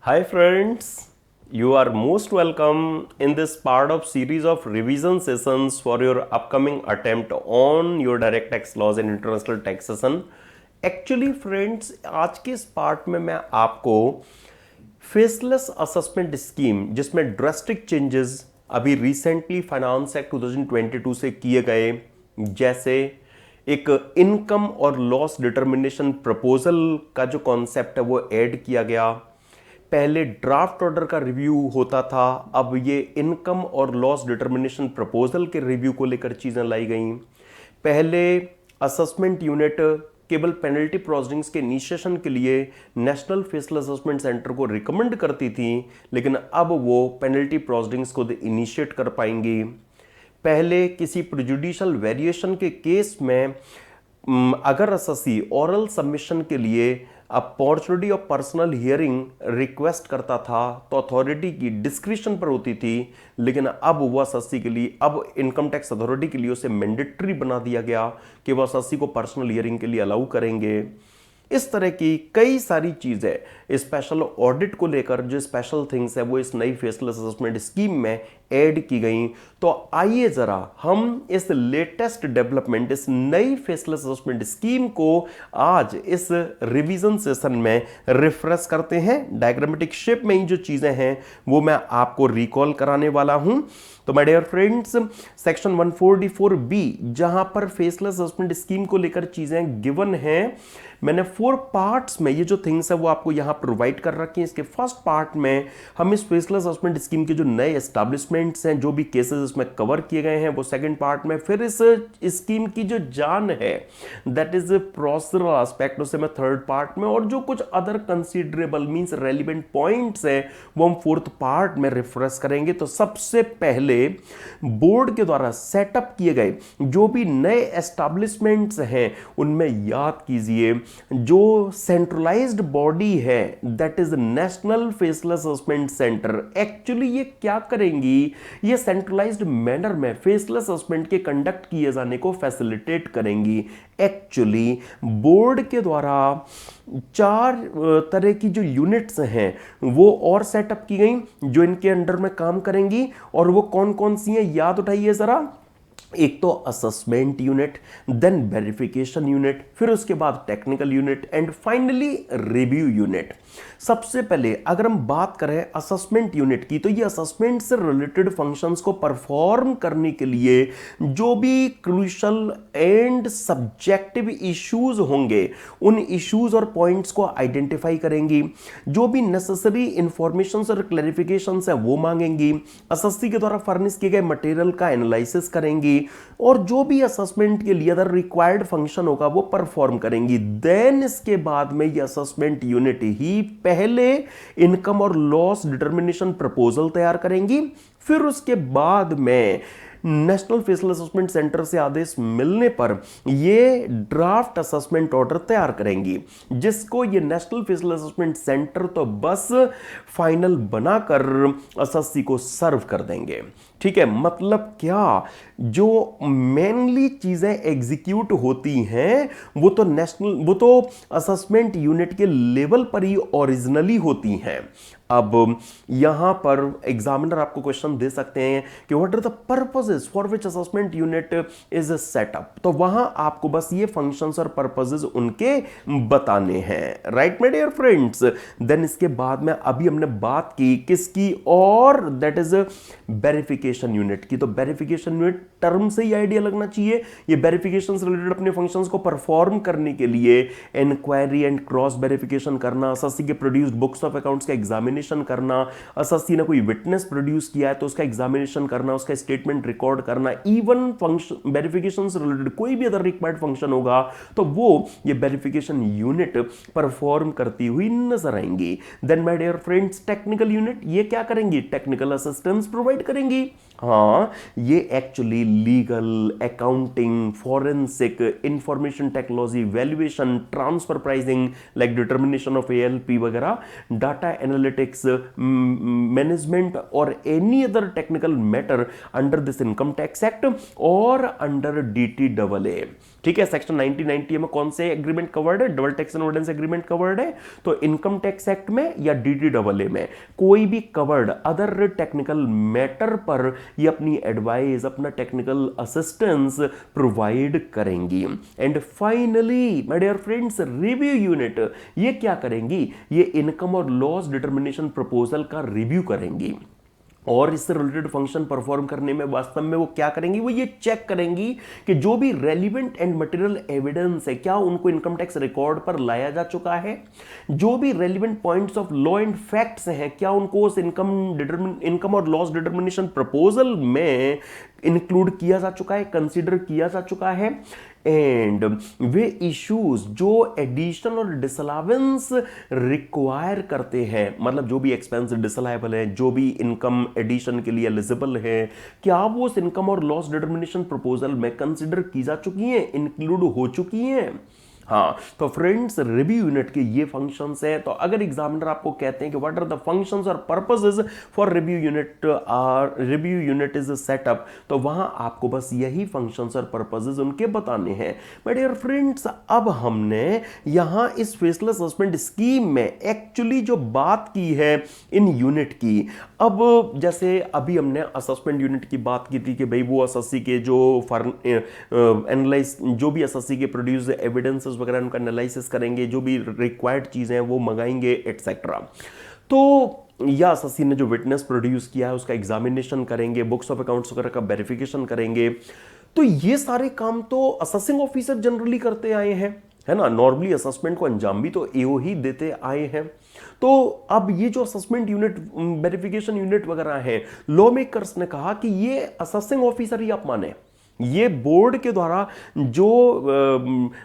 Hi friends, you are most welcome in this part of series of revision sessions for your upcoming attempt on your direct tax laws and international taxation. Actually friends, आज के इस part में मैं आपको faceless assessment scheme जिसमें drastic changes अभी recently finance act 2022 से किए गए, जैसे एक इनकम और लॉस डिटर्मिनेशन प्रपोजल का जो कॉन्सेप्ट है वो ऐड किया गया। पहले ड्राफ्ट ऑर्डर का रिव्यू होता था, अब ये इनकम और लॉस डिटर्मिनेशन प्रपोजल के रिव्यू को लेकर चीजें लाई गई। पहले असेसमेंट यूनिट केवल पेनल्टी प्रोसीडिंग्स के इनिशिएशन के लिए नेशनल फेसलेस असेसमेंट सेंटर को रिकमेंड करती थी, लेकिन अब वो पेनल्टी प्रोसीडिंग्स को इनिशिएट कर पाएंगी। पहले किसी प्रेजुडिशियल वेरिएशन के केस में अगर असेसी ओरल सबमिशन के लिए opportunity of personal hearing request करता था तो अथॉरिटी की डिस्क्रिप्शन पर होती थी, लेकिन अब वो असेसी के लिए, अब इनकम टैक्स अथॉरिटी के लिए उसे मैंडेटरी बना दिया गया कि वो असेसी को पर्सनल हियरिंग के लिए अलाउ करेंगे। इस तरह की कई सारी चीजें स्पेशल ऑडिट को लेकर जो स्पेशल थिंग्स है वो इस नई फेसलेस असेसमेंट स्कीम में ऐड की गई। तो आइए जरा हम इस लेटेस्ट डेवलपमेंट, इस नई फेसलेस असेसमेंट स्कीम को आज इस रिवीजन सेशन में रिफ्रेश करते हैं। डायग्रामेटिक शेप में ही जो चीजें हैं वो मैं आपको रिकॉल कराने वाला हूं। तो my dear friends, section 144B जहां पर फेसलेस असेसमेंट स्कीम को लेकर चीजें गिवन हैं, मैंने 4 पार्ट्स में ये जो थिंग्स है वो आपको यहां प्रोवाइड कर रखी हैं। इसके फर्स्ट पार्ट में हम इस फेसलेस असेसमेंट स्कीम के जो नए एस्टैब्लिशमेंट्स हैं, जो भी केसेस इसमें कवर किए गए हैं वो सेकंड पार्ट में, फिर इस स्कीम की जो जान है दैट इज प्रोसीजरल एस्पेक्ट उसे मैं थर्ड पार्ट में, और जो कुछ other considerable means relevant points है वो हम फोर्थ पार्ट में रिफ्रेश करेंगे। तो सबसे पहले बोर्ड के द्वारा सेटअप किए गए जो भी नए एस्टैब्लिशमेंट्स हैं उनमें याद कीजिए, जो सेंट्रलाइज्ड बॉडी है that is national faceless assessment centre, actually ये क्या करेंगी, ये सेंट्रलाइज्ड मैनर में फेसलेस असेसमेंट के कंडक्ट किए जाने को फैसिलिटेट करेंगी। एक्चुअली बोर्ड के द्वारा 4 तरह की जो यूनिट्स हैं वो और सेटअप की गई जो इनके अंडर में काम करेंगी, और वो कौन कौन सी हैं याद उठाइए जरा। एक तो assessment unit, then verification unit, फिर उसके बाद technical unit and finally review unit. सबसे पहले अगर हम बात करें असेसमेंट यूनिट की, तो ये असेसमेंट से रिलेटेड फंक्शंस को परफॉर्म करने के लिए जो भी क्रूशियल एंड सब्जेक्टिव इश्यूज होंगे उन इश्यूज और पॉइंट्स को आइडेंटिफाई करेंगी, जो भी नेसेसरी इंफॉर्मेशन और क्लैरिफिकेशन है वो मांगेंगी, असेसी के द्वारा फर्निश किए गए मटेरियल का एनालिसिस करेंगी, और जो भी असेसमेंट के लिए अदर रिक्वायर्ड फंक्शन होगा वो परफॉर्म करेंगी। देन इसके बाद में ये असेसमेंट यूनिट ही पहले इनकम और लॉस डिटर्मिनेशन प्रपोजल तैयार करेंगी, फिर उसके बाद में नेशनल फेसलेस असेसमेंट सेंटर से आदेश मिलने पर ये ड्राफ्ट असेसमेंट ऑर्डर तैयार करेंगी, जिसको ये नेशनल फेसलेस असेसमेंट सेंटर तो बस फाइनल बनाकर असेसी को सर्व कर देंगे। ठीक है, मतलब क्या, जो मेनली चीजें एग्जीक्यूट होती हैं वो तो असेसमेंट यूनिट के लेवल पर ही ओरिजिनली होती हैं। अब यहां पर एग्जामिनर आपको क्वेश्चन दे सकते हैं कि what are the purposes for which assessment unit is set up, तो वहां आपको बस ये फंक्शंस और पर्पसेस उनके बताने हैं। Right my dear friends, then इसके बाद में अभी हमने बात की किसकी, और दैट इज वेरिफिकेशन यूनिट की। तो वेरिफिकेशन यूनिट टर्म से ही आइडिया लगना चाहिए, ये वेरिफिकेशन से रिलेटेड अपने फंक्शंस को परफॉर्म करने के लिए इंक्वायरी एंड क्रॉस वेरिफिकेशन करना, असेसी के प्रोड्यूस्ड बुक्स ऑफ अकाउंट्स का एग्जामिनेशन करना, असेसी ने कोई विटनेस प्रोड्यूस किया है तो उसका एग्जामिनेशन करना, उसका स्टेटमेंट रिकॉर्ड करना, इवन फंक्शन वेरिफिकेशन से रिलेटेड कोई भी अदर रिक्वायर्ड फंक्शन होगा तो वो ये वेरिफिकेशन यूनिट परफॉर्म करती हुई नजर आएंगी। Then my dear friends, technical unit ये क्या करेंगी, टेक्निकल असिस्टेंस प्रोवाइड करेंगी। हाँ, ये actually legal, accounting, forensic, information technology, valuation, transfer pricing like determination of ALP वगैरह, डाटा एनालिटिक्स, मैनेजमेंट और any other technical matter under this income tax act और under DTAA. ठीक है, सेक्शन 1990 में कौन से एग्रीमेंट कवर्ड है? Double tax avoidance agreement covered है। तो इनकम टैक्स एक्ट में या डीटीएए में कोई भी कवर्ड अदर टेक्निकल मैटर पर ये अपनी एडवाइस, अपना टेक्निकल असिस्टेंस प्रोवाइड करेंगी। And finally my dear friends, review unit ये क्या करेंगी? ये इनकम और लॉस डिटर्मिनेशन प्रपोजल का रिव्यू करेंगी और इससे रिलेटेड फंक्शन परफॉर्म करने में वास्तव में वो क्या करेंगी? वो ये चेक करेंगी कि जो भी रेलिवेंट एंड मटेरियल एविडेंस है क्या उनको इनकम टैक्स रिकॉर्ड पर लाया जा चुका है, जो भी relevant points of law and facts हैं क्या उनको उस इनकम और लॉस डिटर्मिनेशन प्रपोजल में इंक्लूड किया जा चुका है, कंसीडर किया जा चुका है। एंड वे इश्यूज जो एडिशनल और डिसअलावेंस रिक्वायर करते हैं, मतलब जो भी एक्सपेंस डिसअलाइबल है, जो भी इनकम एडिशन के लिए एलिजिबल है, क्या वो उस इनकम और लॉस डिटर्मिनेशन प्रपोजल में कंसीडर की जा चुकी हैं, इंक्लूड हो चुकी हैं? हाँ, तो फ्रेंड्स रिव्यू यूनिट के ये फंक्शंस हैं। तो अगर एग्जामिनर आपको कहते हैं कि व्हाट आर द फंक्शंस और purposes for review unit is set up, तो वहां आपको बस यही फंक्शंस और पर्पसेस उनके बताने हैं। माय डियर फ्रेंड्स, अब हमने यहां इस फेसलेस असेसमेंट स्कीम में एक्चुअली जो बात की है इन यूनिट की, अब जैसे अभी हमने असेसमेंट यूनिट की बात की थी कि भाई वो एसएससी के जो एनालाइज जो भी एसएससी के प्रोड्यूस एविडेंसेस वगैरह उनका एनालिसिस करेंगे, जो भी रिक्वायर्ड चीजें हैं वो मंगाएंगे एटसेट्रा। तो या एसएससी ने जो विटनेस प्रोड्यूस किया है उसका एग्जामिनेशन करेंगे, बुक्स ऑफ अकाउंट्स वगैरह का वेरिफिकेशन करेंगे। तो ये सारे काम तो असेसिंग ऑफिसर जनरली करते आए हैं, है ना। नॉर्मली असेसमेंट को अंजाम भी तो एओ ही देते आए हैं। तो अब ये जो असेसमेंट यूनिट, वेरिफिकेशन यूनिट वगैरह है, लॉ मेकर्स ने कहा कि ये असेसिंग ऑफिसर ही आप माने, ये बोर्ड के द्वारा जो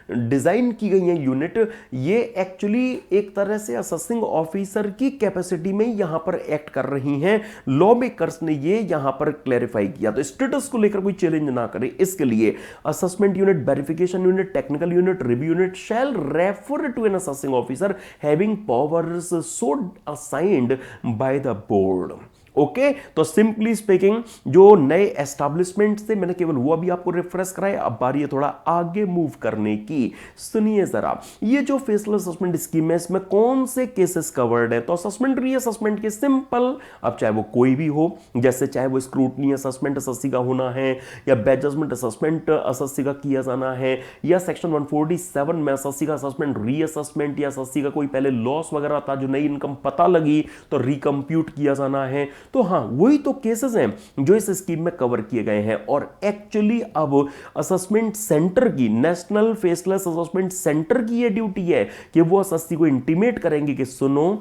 डिजाइन की गई है यूनिट, ये एक्चुअली एक तरह से असेसिंग ऑफिसर की कैपेसिटी में यहां पर एक्ट कर रही हैं। लॉ मेकर्स ने ये यहां पर क्लैरिफाई किया, तो स्टेटस को लेकर कोई चैलेंज ना करे, इसके लिए assessment unit, verification unit, technical unit, review unit shall refer to an assessing officer having powers so assigned by the board. Okay, तो सिंपली स्पीकिंग जो नए एस्टैब्लिशमेंट थे मैंने केवल वो अभी आपको रिफ्रेश कराया। अब बारी है थोड़ा आगे मूव करने की। सुनिए जरा, ये जो फेसलेस असेसमेंट स्कीम है इसमें कौन से केसेस कवर्ड है? तो असेसमेंट रीअसेसमेंट के सिंपल, अब चाहे वो कोई भी हो, जैसे चाहे वो स्क्रूटनी असेसमेंट एसएससी का होना है, या बैच जजमेंट असेसमेंट एसएससी का किया जाना है, या सेक्शन 147 में एसएससी का असेसमेंट रीअसेसमेंट, या एसएससी का कोई पहले लॉस वगैरह था जो नई इनकम पता लगी तो रिकंप्यूट किया जाना है। तो हां, वही तो केसेस हैं जो इस स्कीम में कवर किए गए हैं। और एक्चुअली अब असेसमेंट सेंटर की, नेशनल फेसलेस असेसमेंट सेंटर की यह ड्यूटी है कि वो एसएससी को इंटीमेट करेंगे कि सुनो,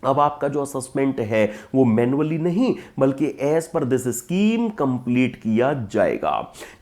अब आपका जो असेसमेंट है वो मैनुअली नहीं बल्कि as per this scheme complete किया जाएगा।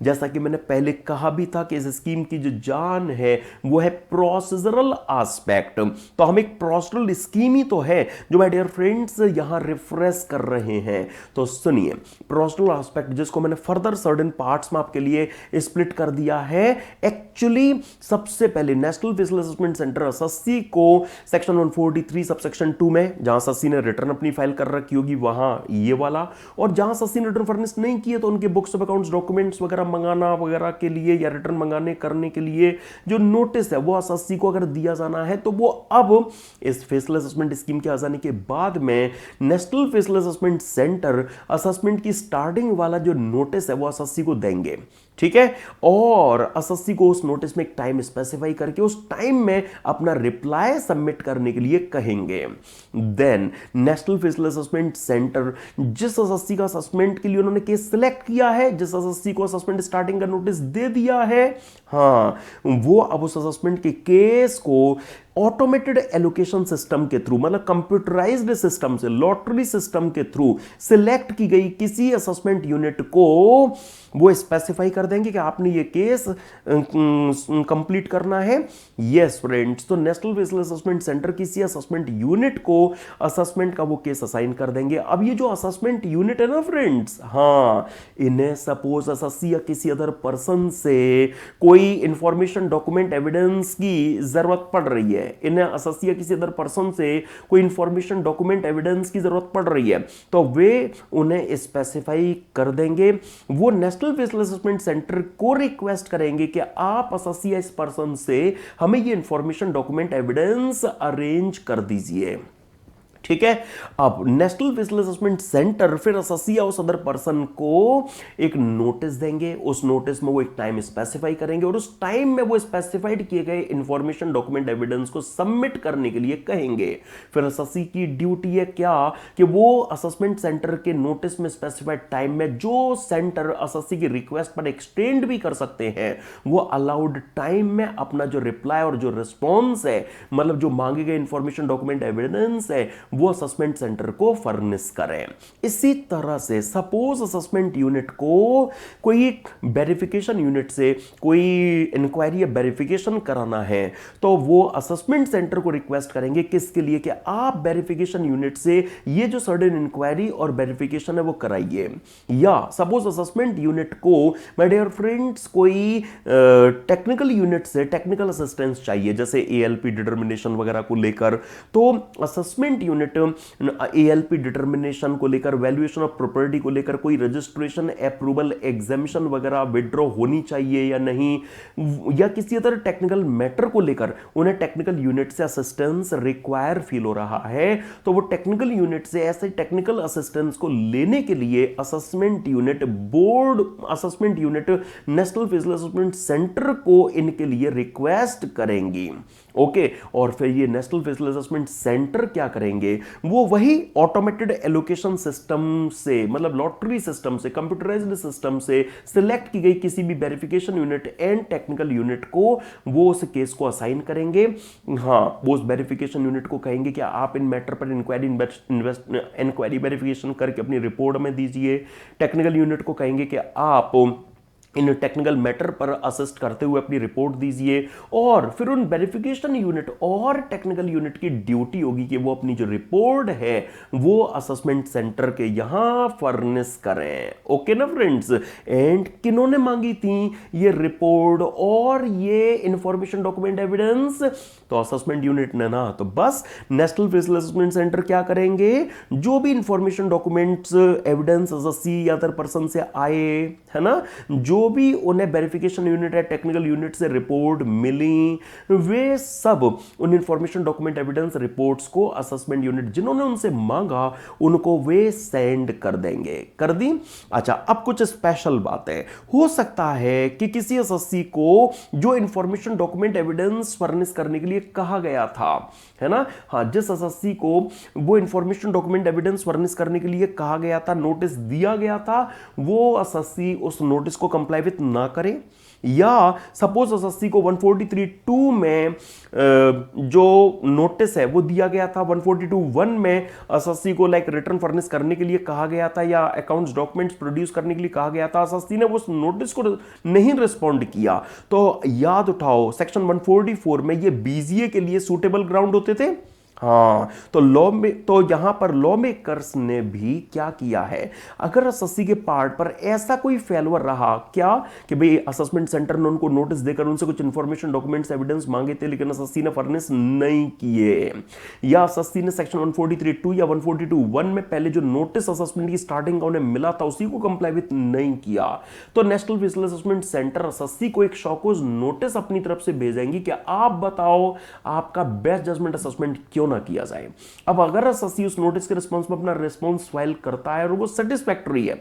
जैसा कि मैंने पहले कहा भी था कि इस स्कीम की जो जान है वो है प्रोसीजरल एस्पेक्ट। तो हम एक प्रोसीजरल स्कीम ही तो है जो माय डियर फ्रेंड्स यहां रिफ्रेश कर रहे हैं। तो सुनिए, प्रोसीजरल एस्पेक्ट जिसको मैंने फर्दर सर्टेन पार्ट्स में आपके लिए स्प्लिट कर दिया है। एक्चुअली सबसे पहले national faceless assessment centre SSC को सेक्शन 143 सबसेक्शन 2 में, जहां सस्सी ने रिटर्न अपनी फाइल कर रखी होगी वहां ये वाला, और जहां सस्सी ने रिटर्न फर्निश नहीं किए तो उनके बुक्स ऑफ अकाउंट्स डॉक्यूमेंट्स वगैरह मंगाना वगैरह के लिए या रिटर्न मंगाने करने के लिए जो नोटिस है वो सस्सी को अगर दिया जाना है तो वो अब इस फेसलेस असेसमेंट स्कीम के आ जाने के बाद में national faceless assessment centre assessment की स्टार्टिंग वाला जो नोटिस है वो सस्सी को देंगे। ठीक है, और एसएससी को उस नोटिस में एक टाइम स्पेसिफाई करके उस टाइम में अपना रिप्लाई सबमिट करने के लिए कहेंगे। Then national faceless assessment centre जिस एसएससी का असेसमेंट के लिए उन्होंने केस सिलेक्ट किया है, जिस एसएससी को असेसमेंट स्टार्टिंग का नोटिस दे दिया है, हाँ, वो अब उस असेसमेंट के केस को ऑटोमेटेड एलोकेशन सिस्टम के थ्रू, मतलब कंप्यूटराइज्ड सिस्टम से, लॉटरी सिस्टम के थ्रू सिलेक्ट की गई किसी असेसमेंट यूनिट को वो स्पेसिफाई कर देंगे कि आपने ये केस कंप्लीट करना है। यस फ्रेंड्स, तो नेशनल फिजिकल असेसमेंट सेंटर किसी असेसमेंट यूनिट को असेसमेंट का वो केस असाइन कर देंगे। अब ये जो असेसमेंट यूनिट है ना फ्रेंड्स, हाँ, इन्हें सपोज एसएससी या किसी अदर पर्सन से कोई इंफॉर्मेशन डॉक्यूमेंट एविडेंस की जरूरत पड़ रही है, इन्हें एसएससी या किसी अदर पर्सन से कोई इंफॉर्मेशन डॉक्यूमेंट एविडेंस की जरूरत पड़ रही है, तो वे उन्हें स्पेसिफाई कर देंगे। वो नेशनल फिजिकल असेसमेंट सेंटर को रिक्वेस्ट करेंगे कि आप एसएससी या इस पर्सन से हमें ये इंफॉर्मेशन डॉक्यूमेंट एविडेंस अरेंज कर दीजिए। ठीक है। अब नेशनल फिजिकल असेसमेंट सेंटर फिर एसएससी या उस अदर पर्सन को एक नोटिस देंगे। उस नोटिस में वो एक टाइम स्पेसिफाई करेंगे और उस टाइम में वो स्पेसिफाइड किए गए इंफॉर्मेशन डॉक्यूमेंट एविडेंस को सबमिट करने के लिए कहेंगे। फिर एसएससी की ड्यूटी है क्या कि वो असेसमेंट सेंटर के नोटिस में स्पेसिफाइड टाइम में जो सेंटर एसएससी की रिक्वेस्ट पर एक्सटेंड भी कर सकते हैं, वो अलाउड टाइम में अपना जो रिप्लाई और जो रिस्पॉन्स है, मतलब जो मांगे गए इंफॉर्मेशन डॉक्यूमेंट एविडेंस है, वो असेसमेंट सेंटर को फर्निश करें। इसी तरह से सपोज असेसमेंट यूनिट को कोई वेरिफिकेशन यूनिट से कोई इंक्वायरी या वेरिफिकेशन कराना है, तो वो असेसमेंट सेंटर को रिक्वेस्ट करेंगे किसके लिए कि आप वेरिफिकेशन यूनिट से ये जो सर्टेन इंक्वायरी और वेरिफिकेशन है वो कराइए। या सपोज असेसमेंट यूनिट को माय डियर फ्रेंड्स कोई टेक्निकल यूनिट से टेक्निकल असिस्टेंस चाहिए, जैसे एएलपी डिटर्मिनेशन वगैरह को लेकर, तो असेसमेंट यूनिट एएलपी डिटर्मिनेशन को लेकर, वैल्यूएशन ऑफ प्रॉपर्टी को लेकर कोई रजिस्ट्रेशन, अप्रूवल, एग्जामिशन वगैरह विड्रॉ होनी चाहिए या नहीं, या किसी अदर टेक्निकल मैटर को लेकर उन्हें टेक्निकल यूनिट से असिस्टेंस रिक्वायर फील हो रहा है, तो वो टेक्निकल यूनिट से ऐसे टेक्निकल असिस्टेंस को लेने के लिए assessment unit board, assessment unit national physical assessment centre को इनके लिए रिक्वेस्ट करेंगी। ओके, और फिर ये नेशनल फिजिकल असेसमेंट सेंटर क्या करेंगे, वो वही ऑटोमेटेड एलोकेशन सिस्टम से, मतलब लॉटरी सिस्टम से, कंप्यूटराइज्ड सिस्टम से सिलेक्ट की गई किसी भी verification unit and technical unit को वो उस केस को असाइन करेंगे। हाँ, वो उस वेरिफिकेशन यूनिट को कहेंगे कि आप इन मैटर पर इंक्वायरी वेरिफिकेशन करके अपनी रिपोर्ट में दीजिए। टेक्निकल यूनिट को कहेंगे कि आप इन टेक्निकल मैटर पर असिस्ट करते हुए अपनी रिपोर्ट दीजिए, और फिर उन वेरिफिकेशन यूनिट और टेक्निकल यूनिट की ड्यूटी होगी कि वो अपनी जो रिपोर्ट है वो असेसमेंट सेंटर के यहां फर्निश करें। ओके ना फ्रेंड्स, एंड किन्होंने मांगी थी ये रिपोर्ट और ये इंफॉर्मेशन डॉक्यूमेंट एविडेंस, तो असेसमेंट यूनिट ने ना, तो बस नेशनल फिजिकल असेसमेंट सेंटर क्या करेंगे, जो भी इंफॉर्मेशन डॉक्यूमेंट्स एविडेंस एसएससी या अदर पर्सन से आए, है ना, जो भी उन्हें वेरिफिकेशन यूनिट या टेक्निकल यूनिट से रिपोर्ट मिली, वे सब उन इंफॉर्मेशन डॉक्यूमेंट एविडेंस रिपोर्ट्स को असेसमेंट यूनिट जिन्होंने उनसे मांगा उनको वे सेंड कर देंगे। कर दी। अच्छा, अब कुछ स्पेशल बातें। हो सकता है कि किसी एसएससी को जो इंफॉर्मेशन डॉक्यूमेंट एविडेंस फर्निश करने के लिए कहा गया था, है ना, हाँ, जिस एसएससी को वो इंफॉर्मेशन डॉक्यूमेंट एविडेंस फर्निश करने के लिए कहा गया था, नोटिस दिया गया था, वो एसएससी उस नोटिस को कंप्लाई विथ ना करे, या सपोज एसएससी को 143(2) में जो नोटिस है वो दिया गया था, 142(1) में एसएससी को लाइक रिटर्न फर्निश करने के लिए कहा गया था या अकाउंट्स डॉक्यूमेंट्स प्रोड्यूस करने के लिए कहा गया था, एसएससी ने उस नोटिस को नहीं रिस्पॉन्ड किया, तो याद उठाओ सेक्शन 144 में ये बीजीए के लिए सूटेबल ग्राउंड होते थे। हाँ, तो लॉ में, तो यहां पर लॉ मेकर्स ने भी क्या किया है, अगर एसएससी के पार्ट पर ऐसा कोई फेल्योर रहा क्या कि भाई असेसमेंट सेंटर ने उनको नोटिस देकर उनसे कुछ इंफॉर्मेशन डॉक्यूमेंट्स एविडेंस मांगे थे लेकिन एसएससी ने फर्निश नहीं किए, या एसएससी ने सेक्शन 143(2) या 142(1) में पहले जो नोटिस असेसमेंट की स्टार्टिंग का उन्हें मिला था उसी को कंप्लाई विथ नहीं किया, तो national physical assessment centre SSC को एक शॉकोज नोटिस अपनी तरफ से भेजेंगी कि आप बताओ आपका बेस्ट जजमेंट असेसमेंट क्यों ना किया जाए। अब अगर एसएससी उस नोटिस के रिस्पांस में अपना रिस्पांस फाइल करता है और वो सेटिस्फैक्टरी है,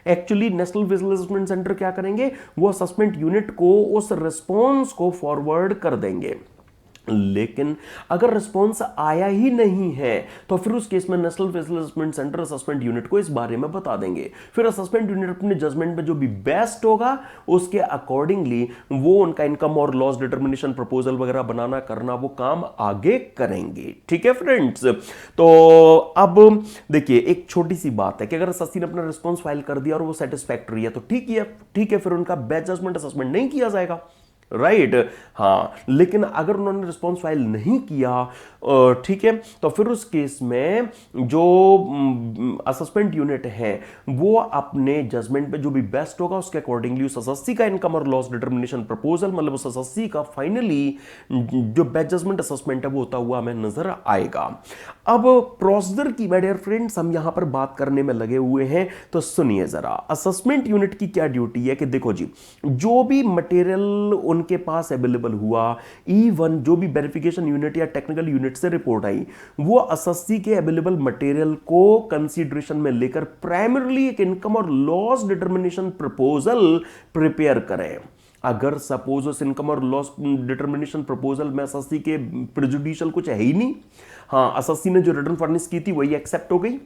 actually national physical assessment centre क्या करेंगे, वो असेसमेंट यूनिट को उस रिस्पांस को फॉरवर्ड कर देंगे। लेकिन अगर रिस्पॉन्स आया ही नहीं है तो फिर उस केस में national faceless assessment centre assessment unit को इस बारे में बता देंगे। फिर असेसमेंट यूनिट अपने जजमेंट में जो भी बेस्ट होगा उसके अकॉर्डिंगली वो उनका इनकम और लॉस डिटर्मिनेशन प्रपोजल वगैरह बनाना करना वो काम आगे करेंगे। ठीक है फ्रेंड्स, तो अब देखिए एक छोटी सी बात है कि अगर एसएससी ने अपना रिस्पॉन्स फाइल कर दिया और वो सेटिस्फैक्टरी है तो ठीक है, फिर उनका बेस्ट जजमेंट असेसमेंट नहीं किया जाएगा, राइट हाँ। लेकिन अगर उन्होंने रिस्पॉन्स फाइल नहीं किया, ठीक है, तो फिर उस केस में जो असेसमेंट यूनिट है वो अपने जजमेंट पे जो भी बेस्ट होगा उसके अकॉर्डिंगली उस एसएससी का इनकम और लॉस डिटर्मिनेशन प्रपोजल, मतलब उस एसएससी का फाइनली जो बेस्ट जजमेंट असेसमेंट है वो होता हुआ हमें नजर आएगा। अब प्रोसीजर की माय डियर फ्रेंड्स हम यहां पर बात करने में लगे हुए हैं, तो सुनिए जरा असेसमेंट यूनिट की क्या ड्यूटी है कि देखो जी, जो भी मटेरियल उनके पास अवेलेबल हुआ, इवन जो भी वेरिफिकेशन यूनिट या टेक्निकल यूनिट से रिपोर्ट आई, वो एसएससी के अवेलेबल मटेरियल को कंसीडरेशन में लेकर प्राइमरीली एक इनकम और लॉस डिटर्मिनेशन प्रपोजल प्रिपेयर करें। अगर सपोज उस इनकम और लॉस डिटर्मिनेशन प्रपोजल में एसएससी के प्रेजुडिशियल कुछ है ही नहीं, हाँ एसएससी ने जो रिटर्न फर्निश की थी वही एक्सेप्ट हो गई,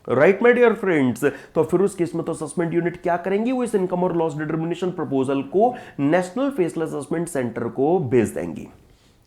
राइट माय डियर फ्रेंड्स, तो फिर उस केस में तो असेसमेंट यूनिट क्या करेंगी, वो इस इनकम और लॉस डिटर्मिनेशन प्रपोजल को नेशनल फेसिल असेसमेंट सेंटर को भेज देंगी।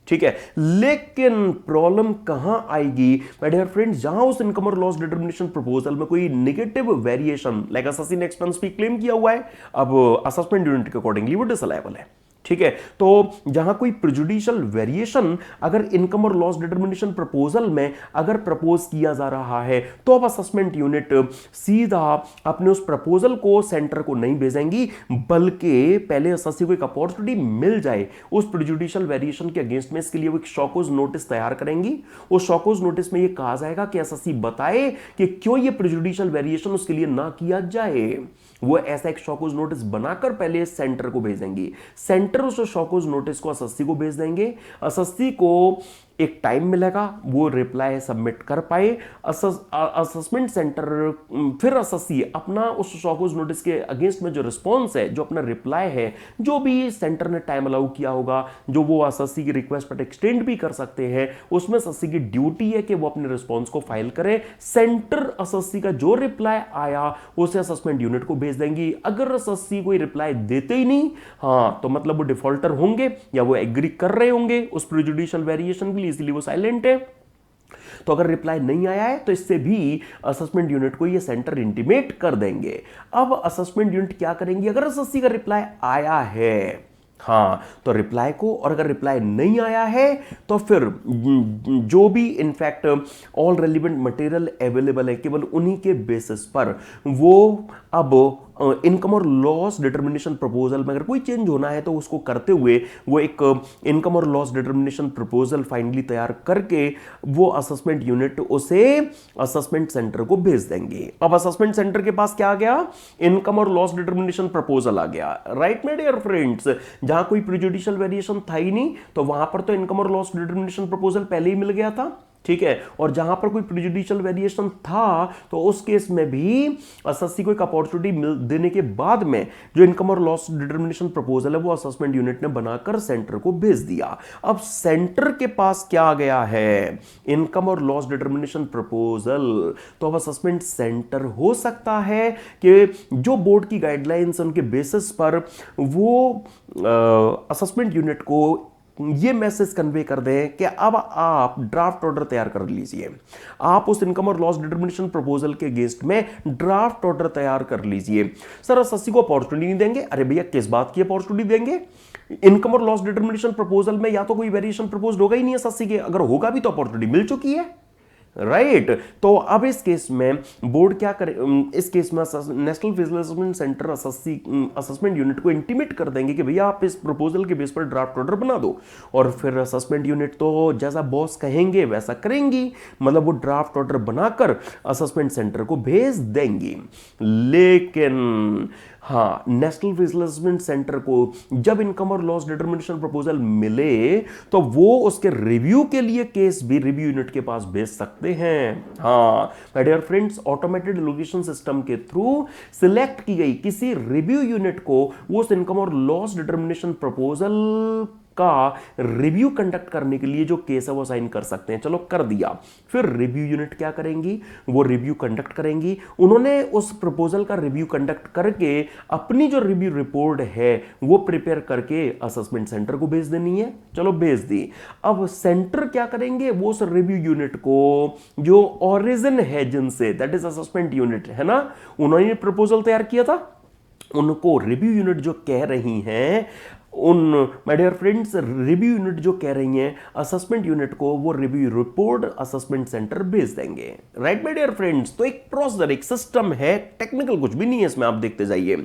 ठीक है, लेकिन प्रॉब्लम कहां आएगी माय डियर फ्रेंड्स, जहां उस इनकम और लॉस डिटर्मिनेशन प्रपोजल में कोई नेगेटिव वेरिएशन लाइक एसएससी ने एक्सपेंस भी क्लेम किया हुआ है, अब असेसमेंट यूनिट के अकॉर्डिंगली वो डिसअलाइबल है। ठीक है, तो जहां कोई प्रेजुडिशियल वेरिएशन अगर इनकम और लॉस डिटर्मिनेशन प्रपोजल में अगर प्रपोज किया जा रहा है तो अब असेसमेंट यूनिट सीधा अपने उस प्रपोजल को सेंटर को नहीं भेजेंगी, बल्कि पहले एसएससी को एक अपॉर्चुनिटी मिल जाए उस प्रेजुडिशियल वेरिएशन के अगेंस्ट में, इसके लिए वो एक शॉकोज नोटिस तैयार करेंगी। उस शॉकोज नोटिस में ये कहा जाएगा कि एसएससी बताए कि क्यों ये प्रेजुडिशियल वेरिएशन उसके लिए ना किया जाए। वो ऐसा एक शॉकोज नोटिस बनाकर पहले सेंटर को भेजेंगी, सेंटर उस शॉकोज नोटिस को एसएससी को भेज देंगे, एसएससी को एक टाइम मिलेगा वो रिप्लाई सबमिट कर पाए, असेसमेंट सेंटर फिर एसएससी अपना उस शॉकोज नोटिस के अगेंस्ट में जो रिस्पॉन्स है, जो अपना रिप्लाई है, जो भी सेंटर ने टाइम अलाउ किया होगा, जो वो एसएससी की रिक्वेस्ट पर एक्सटेंड भी कर सकते हैं, उसमें एसएससी की ड्यूटी है कि वो अपने रिस्पॉन्स को फाइल करे। सेंटर एसएससी का जो रिप्लाई आया उसे असेसमेंट यूनिट को भेज देंगी। अगर एसएससी कोई रिप्लाई देते ही नहीं, हाँ तो मतलब वो डिफॉल्टर होंगे या वो एग्री कर रहे होंगे उस प्रेजुडिशियल वेरिएशन के लिए, इसलिए वो साइलेंट है। तो अगर रिप्लाई नहीं आया है तो इससे भी असेसमेंट यूनिट को ये सेंटर इंटीमेट कर देंगे। अब असेसमेंट यूनिट क्या करेंगी, अगर एसएससी का रिप्लाई आया है हाँ तो रिप्लाई को, और अगर रिप्लाई नहीं आया है तो फिर जो भी in fact all relevant material available है केवल उन्हीं के बेसिस पर वो अब इनकम और लॉस डिटर्मिनेशन प्रपोजल में अगर कोई चेंज होना है तो उसको करते हुए वो एक इनकम और लॉस डिटर्मिनेशन प्रपोजल फाइनली तैयार करके वो असेसमेंट यूनिट उसे असेसमेंट सेंटर को भेज देंगे। अब असेसमेंट सेंटर के पास क्या आ गया, इनकम और लॉस डिटर्मिनेशन प्रपोजल आ गया, राइट माय डियर फ्रेंड्स। जहां कोई प्रेजुडिशियल वेरिएशन था ही नहीं तो वहां पर तो इनकम और लॉस डिटर्मिनेशन प्रपोजल पहले ही मिल गया था, ठीक है, और जहां पर कोई प्रेजुडिशियल वेरिएशन था तो उस केस में भी एसएससी को एक अपॉर्चुनिटी देने के बाद में जो इनकम और लॉस डिटर्मिनेशन प्रपोजल है वो असेसमेंट यूनिट ने बनाकर सेंटर को भेज दिया। अब सेंटर के पास क्या आ गया है, इनकम और लॉस डिटर्मिनेशन प्रपोजल, तो अब असेसमेंट सेंटर हो सकता है कि जो बोर्ड की गाइडलाइंस उनके बेसिस पर वो असेसमेंट यूनिट को ये मैसेज कन्वे कर दें कि अब आप ड्राफ्ट ऑर्डर तैयार कर लीजिए, आप उस इनकम और लॉस डिटर्मिनेशन प्रपोजल के अगेंस्ट में ड्राफ्ट ऑर्डर तैयार कर लीजिए। सर एसएससी को अपॉर्चुनिटी नहीं देंगे, अरे भैया किस बात की अपॉर्चुनिटी देंगे, इनकम और लॉस डिटर्मिनेशन प्रपोजल में या तो कोई वेरिएशन प्रपोज होगा ही नहीं एसएससी के, अगर होगा भी तो अपॉर्चुनिटी मिल चुकी है, राइट तो अब इस केस में बोर्ड क्या करे, इस केस में national faceless assessment centre assessment unit को इंटीमेट कर देंगे कि भैया आप इस प्रपोजल के बेस पर ड्राफ्ट ऑर्डर बना दो, और फिर असेसमेंट यूनिट तो जैसा बॉस कहेंगे वैसा करेंगी, मतलब वो ड्राफ्ट ऑर्डर बनाकर असेसमेंट सेंटर को भेज देंगी। लेकिन हाँ नेशनल फेसिल असेसमेंट सेंटर को जब इनकम और लॉस डिटर्मिनेशन प्रपोजल मिले तो वो उसके रिव्यू के लिए केस भी रिव्यू यूनिट के पास भेज सकते हैं। हाँ my dear friends, automated allocation system के थ्रू सिलेक्ट की गई किसी रिव्यू यूनिट को वो उस इनकम और लॉस डिटर्मिनेशन प्रपोजल का रिव्यू कंडक्ट करने के लिए जो केस है वो साइन कर सकते हैं। चलो कर दिया, फिर रिव्यू यूनिट क्या करेंगी, वो रिव्यू कंडक्ट करेंगी। उन्होंने उस प्रपोजल का रिव्यू कंडक्ट करके अपनी जो रिव्यू रिपोर्ट है वो प्रिपेयर करके असेसमेंट सेंटर को भेज देनी है। चलो भेज दी। अब सेंटर क्या करेंगे, वो उस रिव्यू यूनिट को जो ओरिजिन है जिनसे, दैट इज असेसमेंट यूनिट है ना, उन्होंने प्रपोजल तैयार किया था, उनको रिव्यू यूनिट जो कह रही हैं उन my dear friends, review unit जो कह रही हैं असेसमेंट यूनिट को, वो रिव्यू रिपोर्ट असेसमेंट सेंटर भेज देंगे। राइट माय डियर फ्रेंड्स, तो एक प्रोसीजर, एक सिस्टम है, टेक्निकल कुछ भी नहीं है इसमें, आप देखते जाइए।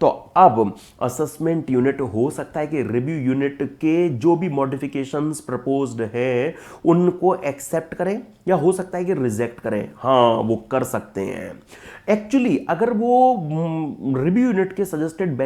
तो अब असेसमेंट यूनिट हो सकता है कि रिव्यू यूनिट के जो भी मॉडिफिकेशंस प्रपोज्ड है उनको एक्सेप्ट करें, या हो सकता है कि रिजेक्ट करें। हाँ, वो कर सकते हैं। एक्चुअली अगर वो रिव्यू यूनिट के सजेस्टेड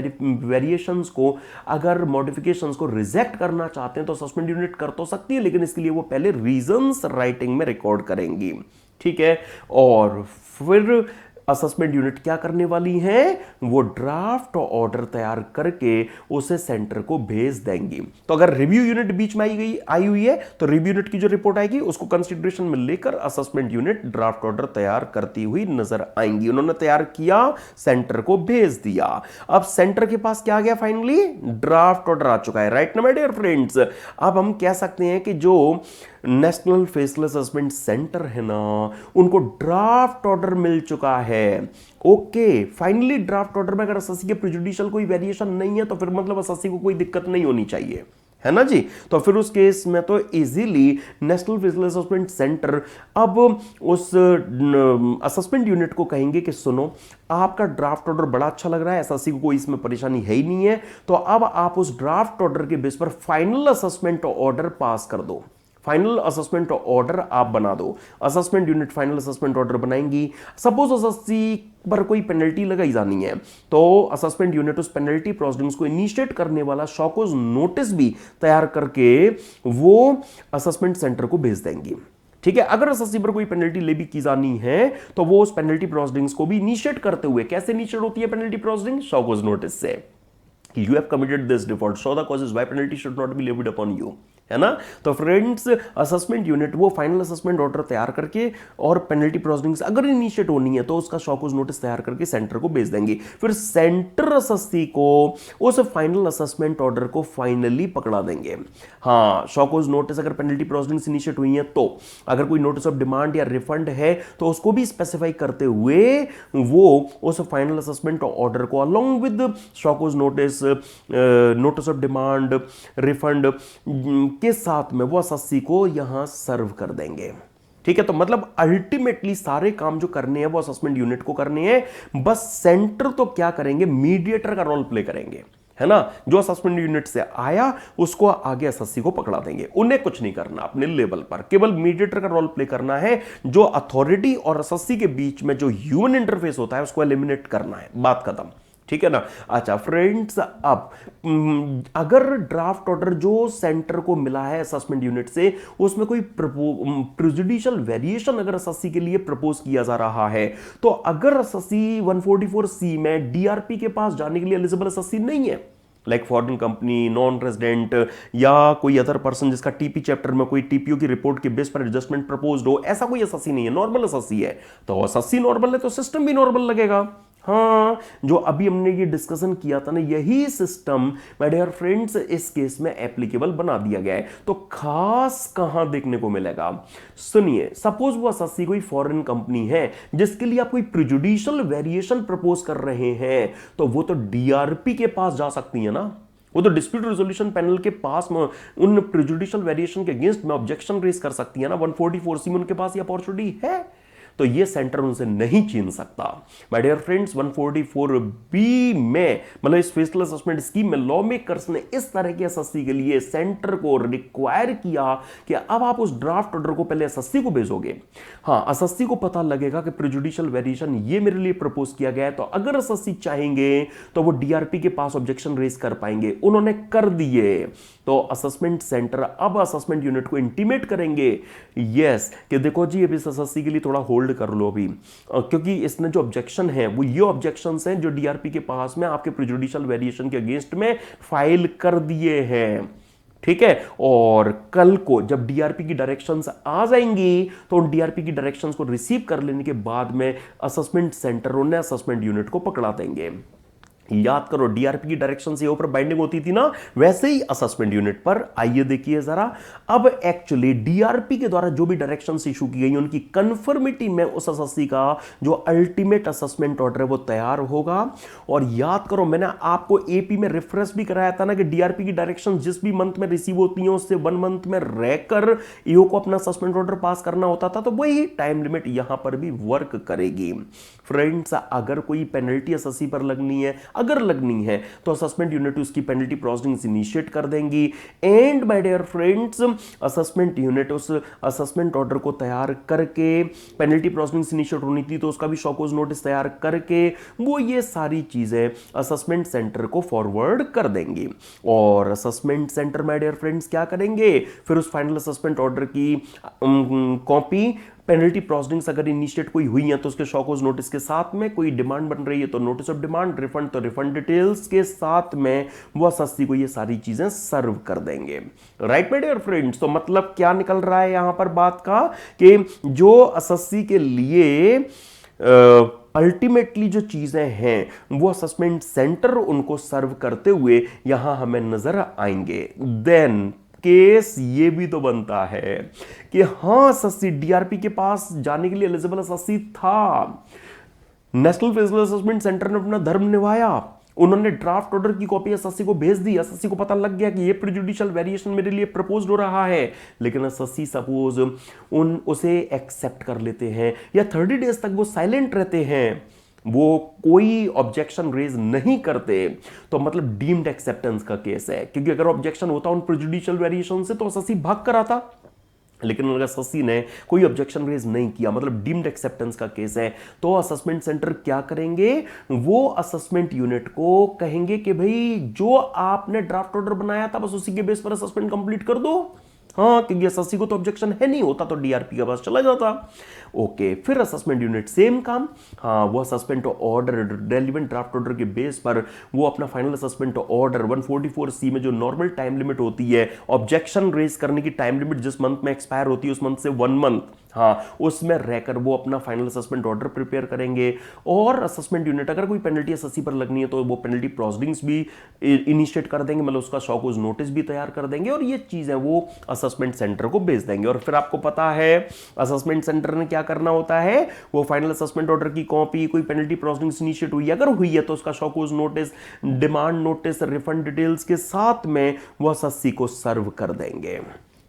वेरिएशंस को, अगर मॉडिफिकेशंस को रिजेक्ट करना चाहते हैं तो असेसमेंट यूनिट कर तो सकती है, लेकिन इसके लिए वो पहले रीजंस राइटिंग में रिकॉर्ड करेंगी। ठीक है, और फिर असेसमेंट यूनिट क्या करने वाली है, वो ड्राफ्ट ऑर्डर तैयार करके उसे सेंटर को भेज देंगी। तो अगर रिव्यू यूनिट बीच में आई हुई है तो रिव्यू यूनिट की जो रिपोर्ट आएगी उसको कंसीडरेशन में लेकर असेसमेंट यूनिट ड्राफ्ट ऑर्डर तैयार करती हुई नजर आएंगी। उन्होंने तैयार किया, सेंटर को भेज दिया। अब सेंटर के पास क्या आ गया, फाइनली ड्राफ्ट ऑर्डर आ चुका है। राइट ना माय डियर फ्रेंड्स, अब हम कह सकते हैं कि जो नेशनल फेसियल असेसमेंट सेंटर है ना, उनको ड्राफ्ट ऑर्डर मिल चुका है। ओके, फाइनली ड्राफ्ट ऑर्डर में अगर एसएससी के प्रेजुडिशियल कोई वेरिएशन नहीं है तो फिर मतलब एसएससी को कोई दिक्कत नहीं होनी चाहिए, है ना जी। तो फिर उस केस में तो easily national facial assessment centre अब उस असेसमेंट यूनिट को कहेंगे कि सुनो, आपका ड्राफ्ट ऑर्डर बड़ा अच्छा लग रहा है, एसएससी को कोई इसमें परेशानी है ही नहीं है, तो अब आप उस ड्राफ्ट ऑर्डर के बेस पर फाइनल असेसमेंट ऑर्डर पास कर दो। फाइनल असेसमेंट ऑर्डर आप बना दो। Assessment unit final assessment order बनाएंगी। सपोज एसएससी पर कोई पेनल्टी लगाई जानी है तो असेसमेंट यूनिट उस पेनल्टी प्रोसीडिंग्स को इनिशिएट करने वाला शॉकोज नोटिस भी तैयार करके वो असेसमेंट सेंटर को भेज देंगी। ठीक है, अगर एसएससी पर कोई पेनल्टी लेवी की जानी है तो वो उस पेनल्टी प्रोसीडिंग्स को भी इनिशिएट करते हुए, कैसे इनिशिएट होती है पेनल्टी प्रोसीडिंग, शॉकोज नोटिस से, you have committed this default, so the causes why penalty should not be levied upon you, है ना। तो फ्रेंड्स, असेसमेंट यूनिट वो फाइनल असेसमेंट ऑर्डर तैयार करके और पेनल्टी प्रोसीडिंग्स अगर इनिशिएट होनी है तो उसका शॉकोज नोटिस तैयार करके सेंटर को भेज देंगे। फिर सेंटर एसएससी को उस फाइनल असेसमेंट ऑर्डर को फाइनली पकड़ा देंगे। हाँ, शॉकोज नोटिस अगर पेनल्टी प्रोसीडिंग्स इनिशिएट हुई है तो अगर कोई नोटिस ऑफ डिमांड या रिफंड है तो उसको भी स्पेसिफाई करते हुए वो उस फाइनल असेसमेंट ऑर्डर को along with show cause notice, notice of demand, refund के साथ में वो एसएससी को यहां सर्व कर देंगे। ठीक है, तो मतलब अल्टीमेटली सारे काम जो करने हैं वो असेसमेंट यूनिट को करने हैं, बस सेंटर तो क्या करेंगे, मीडिएटर का रोल प्ले करेंगे, है ना। जो असेसमेंट यूनिट से आया उसको आगे एसएससी को पकड़ा देंगे, उन्हें कुछ नहीं करना अपने लेवल पर, केवल मीडिएटर का रोल प्ले करना है। जो अथॉरिटी और एसएससी के बीच में जो ह्यूमन इंटरफेस होता है उसको एलिमिनेट करना है, बात खत्म। ठीक है ना। अच्छा फ्रेंड्स, अब अगर ड्राफ्ट ऑर्डर जो सेंटर को मिला है असेसमेंट यूनिट से उसमें कोई प्रेजुडिशियल वेरिएशन अगर एसएससी के लिए प्रपोज किया जा रहा है, तो अगर एसएससी 144C में डीआरपी के पास जाने के लिए एलिजिबल एसएससी नहीं है, like foreign company, non resident या कोई अदर पर्सन जिसका टीपी चैप्टर में कोई टीपीओ की रिपोर्ट के बेस पर एडजस्टमेंट प्रपोज्ड हो, ऐसा कोई एसएससी नहीं है, नॉर्मल एसएससी है, तो एसएससी नॉर्मल है तो सिस्टम भी नॉर्मल लगेगा। हाँ, जो अभी हमने ये डिस्कशन किया था ना, यही सिस्टम माय डियर फ्रेंड्स इस केस में एप्लीकेबल बना दिया गया है। तो खास कहां देखने को मिलेगा, सुनिए, सपोज वो एसएससी कोई फॉरेन कंपनी है जिसके लिए आप कोई प्रेजुडिशियल वेरिएशन प्रपोज कर रहे हैं, तो वो तो डीआरपी के पास जा सकती है ना, वो तो डिस्प्यूट रेजोल्यूशन पैनल के पास में उन प्रेजुडिशियल वेरिएशन के अगेंस्ट में ऑब्जेक्शन रेज कर सकती है ना। 144C में उनके पास ये अपॉर्चुनिटी है, तो ये सेंटर उनसे नहीं छीन सकता। माय डियर फ्रेंड्स, 144B में मतलब इस फेसियल असेसमेंट स्कीम में लॉ मेकर्स ने इस तरह के एसएससी के लिए सेंटर को रिक्वायर किया कि अब आप उस ड्राफ्ट ऑर्डर को पहले एसएससी को भेजोगे। हाँ, एसएससी को पता लगेगा कि प्रेजुडिशियल वेरिएशन ये मेरे लिए प्रपोज किया गया है, तो अगर एसएससी चाहेंगे तो वो डीआरपी के पास ऑब्जेक्शन रेज कर पाएंगे, उन्होंने कर दिए, तो असेसमेंट सेंटर अब असेसमेंट यूनिट को इंटीमेट करेंगे यस कि देखो जी अब इस एसएससी के लिए थोड़ा होल्ड कर लो अभी, क्योंकि इसने जो ऑब्जेक्शन है वो ये ऑब्जेक्शंस हैं जो डीआरपी के पास में आपके प्रेजुडिशियल वेरिएशन के अगेंस्ट में फाइल कर दिए हैं। ठीक है। और कल को जब डीआरपी की डायरेक्शंस आ जाएंगी तो उन डीआरपी की डायरेक्शंस को रिसीव कर लेने के बाद में असेसमेंट सेंटर उन्हें असेसमेंट यूनिट को पकड़ा देंगे। याद करो डीआरपी की डायरेक्शन से ऊपर बाइंडिंग होती थी ना, वैसे ही असेसमेंट यूनिट पर। आइए देखिए जरा, अब एक्चुअली डीआरपी के द्वारा जो भी डायरेक्शंस इशू की गई उनकी कंफर्मिटी में उस एसएससी का जो अल्टीमेट असेसमेंट ऑर्डर है वो तैयार होगा। और याद करो मैंने आपको एपी में रिफ्रेश भी कराया था ना कि डीआरपी की डायरेक्शन जिस भी मंथ में रिसीव होती है उससे 1 मंथ में रहकर ईओ को अपना असेसमेंट ऑर्डर पास करना होता था, तो वही टाइम लिमिट यहां पर भी वर्क करेगी। फ्रेंड्स, अगर कोई पेनल्टी एसएससी पर लगनी है, अगर लगनी है तो असेसमेंट यूनिट उसकी पेनल्टी प्रोसीडिंग्स इनिशिएट कर देंगी। And my dear friends, assessment unit उस असेसमेंट ऑर्डर को तैयार करके, पेनल्टी प्रोसीडिंग्स इनिशिएट होनी थी तो उसका भी शॉकोज नोटिस तैयार करके वो ये सारी चीजें असेसमेंट सेंटर को फॉरवर्ड कर देंगी। और assessment centre my dear friends क्या करेंगे, फिर उस फाइनल असेसमेंट ऑर्डर की कॉपी, पेनल्टी प्रोसीडिंग्स अगर इनिशिएट कोई हुई है तो उसके शॉकोज नोटिस के साथ में, कोई डिमांड बन रही है तो नोटिस ऑफ डिमांड, रिफंड तो रिफंड डिटेल्स के साथ में वो एसएससी को ये सारी चीजें सर्व कर देंगे। राइट माय डियर फ्रेंड्स, तो मतलब क्या निकल रहा है यहां पर बात का कि जो एसएससी के लिए अल्टीमेटली जो चीजें हैं वो असेसमेंट सेंटर उनको सर्व करते हुए यहां हमें नजर आएंगे। देन केस ये भी तो बनता है कि हां एसएससी डीआरपी के पास जाने के लिए एलिजिबल एसएससी था, नेशनल फिजिकल असेसमेंट सेंटर ने अपना धर्म निभाया, उन्होंने ड्राफ्ट ऑर्डर की कॉपी एसएससी को भेज दी, एसएससी को पता लग गया कि ये प्रीजुडिशियल वेरिएशन मेरे लिए प्रपोज हो रहा है, लेकिन एसएससी सपोज उसे एक्सेप्ट कर लेते हैं या 30 डेज तक वो साइलेंट रहते हैं, वो कोई ऑब्जेक्शन रेज नहीं करते, तो मतलब डीम्ड एक्सेप्टेंस का केस है। क्योंकि अगर ऑब्जेक्शन होता उन प्रीजुडिशियल वेरिएशन से तो एसएससी भाग कर आता, लेकिन अगर एसएससी ने कोई ऑब्जेक्शन रेज नहीं किया, मतलब डीम्ड एक्सेप्टेंस का केस है, तो असेसमेंट सेंटर क्या करेंगे, वो असेसमेंट यूनिट को कहेंगे कि भाई जो आपने ड्राफ्ट ऑर्डर बनाया था बस उसी के बेस पर असेसमेंट कंप्लीट कर दो। हाँ, क्योंकि एसएससी को तो ऑब्जेक्शन है नहीं, होता तो डीआरपी के पास चला जाता। ओके, फिर असेसमेंट यूनिट सेम काम, हाँ वो assessment order relevant draft order के बेस पर वो अपना फाइनल असेसमेंट ऑर्डर 144C में जो नॉर्मल टाइम लिमिट होती है, ऑब्जेक्शन रेज करने की टाइम लिमिट जिस मंथ में एक्सपायर होती है उस मंथ से 1 मंथ, हाँ उसमें रहकर वो अपना फाइनल असेसमेंट ऑर्डर प्रिपेयर करेंगे। और असेसमेंट यूनिट अगर कोई पेनल्टी एसएससी पर लगनी है तो वो पेनल्टी प्रोसीडिंग्स भी इनिशिएट कर देंगे, मतलब उसका शॉकोज नोटिस भी तैयार कर देंगे और ये चीजें वो असेसमेंट सेंटर को भेज देंगे। और फिर आपको पता है असेसमेंट सेंटर ने क्या करना होता है, वो फाइनल असेसमेंट ऑर्डर की कॉपी, कोई पेनल्टी प्रोसीडिंग्स इनिशिएट हुई अगर हुई है तो उसका show cause notice, demand notice, refund details के साथ में वो एसएससी को सर्व कर देंगे।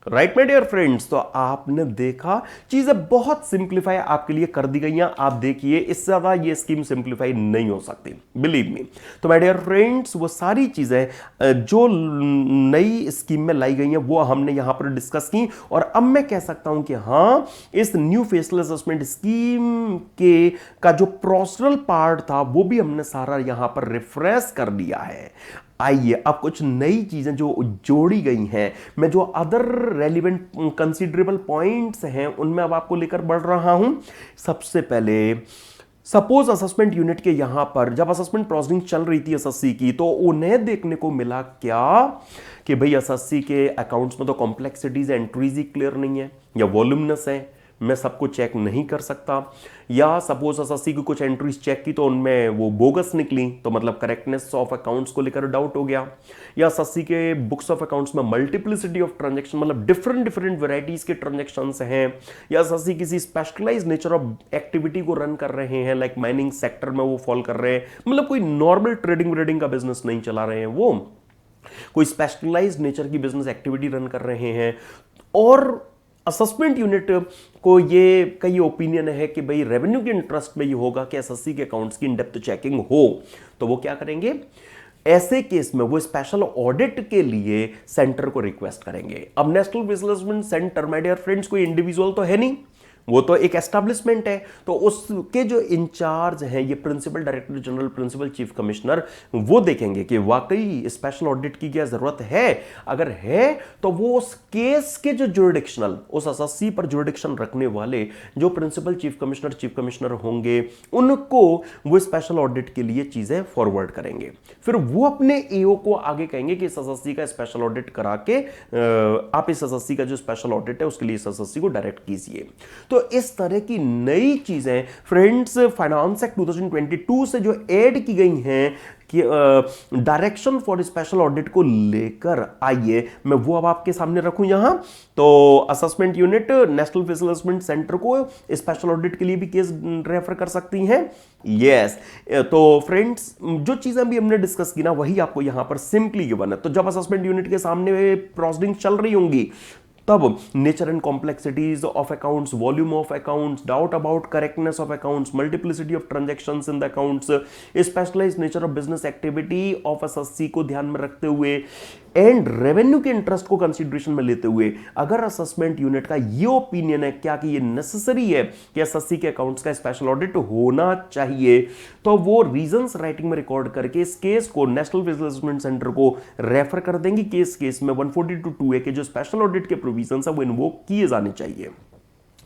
राइट माय डियर फ्रेंड्स, तो आपने देखा चीजें बहुत सिंप्लीफाई आपके लिए कर दी गई हैं। आप देखिए इससे ज्यादा ये स्कीम सिंप्लीफाई नहीं हो सकती, बिलीव मी। तो माय डियर फ्रेंड्स, वो सारी चीजें जो नई स्कीम में लाई गई हैं वो हमने यहां पर डिस्कस की। और अब मैं कह सकता हूं कि हां, इस न्यू फेसियल असेसमेंट स्कीम के का जो प्रोसेडरल पार्ट था वो भी हमने सारा यहां पर रिफ्रेश कर दिया है। आइए अब कुछ नई चीजें जो जोड़ी गई हैं, मैं जो अदर रेलिवेंट कंसीडरेबल पॉइंट्स हैं उनमें अब आपको लेकर बढ़ रहा हूं। सबसे पहले सपोज असेसमेंट यूनिट के यहां पर जब असेसमेंट प्रोसीडिंग चल रही थी एसएससी की, तो उन्हें देखने को मिला क्या कि भाई एसएससी के अकाउंट्स में तो कॉम्प्लेक्सिटीज एंट्रीज ही क्लियर नहीं है या वॉल्यूमिनस है, मैं सबको चेक नहीं कर सकता, या सपोज एसएससी की कुछ एंट्रीज चेक की तो उनमें वो बोगस निकली, तो मतलब करेक्टनेस ऑफ अकाउंट्स को लेकर डाउट हो गया, या एसएससी के बुक्स ऑफ अकाउंट्स में मल्टीप्लिसिटी ऑफ ट्रांजैक्शन, मतलब डिफरेंट वैरायटीज के ट्रांजैक्शंस हैं, या एसएससी किसी स्पेशलाइज्ड नेचर ऑफ एक्टिविटी को रन कर रहे हैं, लाइक माइनिंग सेक्टर में वो फॉल कर रहे हैं, मतलब कोई नॉर्मल ट्रेडिंग का बिजनेस नहीं चला रहे हैं, वो कोई स्पेशलाइज्ड नेचर की बिजनेस एक्टिविटी रन कर रहे हैं। और असेसमेंट यूनिट को ये कई ओपिनियन है कि भाई रेवेन्यू के इंटरेस्ट में ये होगा कि एसएससी के अकाउंट्स की इन डेप्थ चेकिंग हो, तो वो क्या करेंगे, ऐसे केस में वो स्पेशल ऑडिट के लिए सेंटर को रिक्वेस्ट करेंगे। अब national physical assessment centre my dear friends कोई इंडिविजुअल तो है नहीं, वो तो एक एस्टैब्लिशमेंट है, तो उसके जो इंचार्ज हैं ये principal director general, principal chief commissioner, वो देखेंगे कि वाकई स्पेशल ऑडिट की क्या जरूरत है। अगर है तो वो उस केस के जो जुरिडिक्शनल, उस एसएससी पर जुरिडिक्शन रखने वाले जो प्रिंसिपल चीफ कमिश्नर होंगे, उनको वो स्पेशल ऑडिट के लिए चीजें फॉरवर्ड करेंगे। फिर वो अपने एओ को आगे कहेंगे कि इस एसएससी का स्पेशल ऑडिट करा के आप इस एसएससी का जो स्पेशल ऑडिट है उसके लिए इस एसएससी को डायरेक्ट कीजिए। तो इस तरह की नई चीजें फ्रेंड्स फाइनेंस एक्ट 2022 से जो ऐड की गई हैं कि डायरेक्शन फॉर स्पेशल ऑडिट को लेकर, आइए मैं वो अब आपके सामने रखूं यहां। तो assessment unit national physical assessment centre को स्पेशल ऑडिट के लिए भी केस रेफर कर सकती हैं। यस, तो फ्रेंड्स जो चीजें भी हमने डिस्कस की ना वही आपको यहां पर सिंपली गिवन है। तो जब असेसमेंट यूनिट के सामने प्रोसीडिंग चल रही होंगी तब nature and complexities of accounts, volume of accounts, doubt about correctness of accounts, multiplicity of transactions in the accounts, specialised nature of business activity of SSC को ध्यान में रखते हुए एंड रेवेन्यू के इंटरेस्ट को कंसीडरेशन में लेते हुए अगर असेसमेंट यूनिट का ये ओपिनियन है क्या कि ये नेसेसरी है कि एसएससी के अकाउंट्स का स्पेशल ऑडिट होना चाहिए, तो वो रीजंस राइटिंग में रिकॉर्ड करके इस केस को नेशनल फिजिकल असेसमेंट सेंटर को रेफर कर देंगे कि इस केस में 142(2)A के जो स्पेशल ऑडिट के प्रोविजंस है वो इन्वोक किए जाने चाहिए।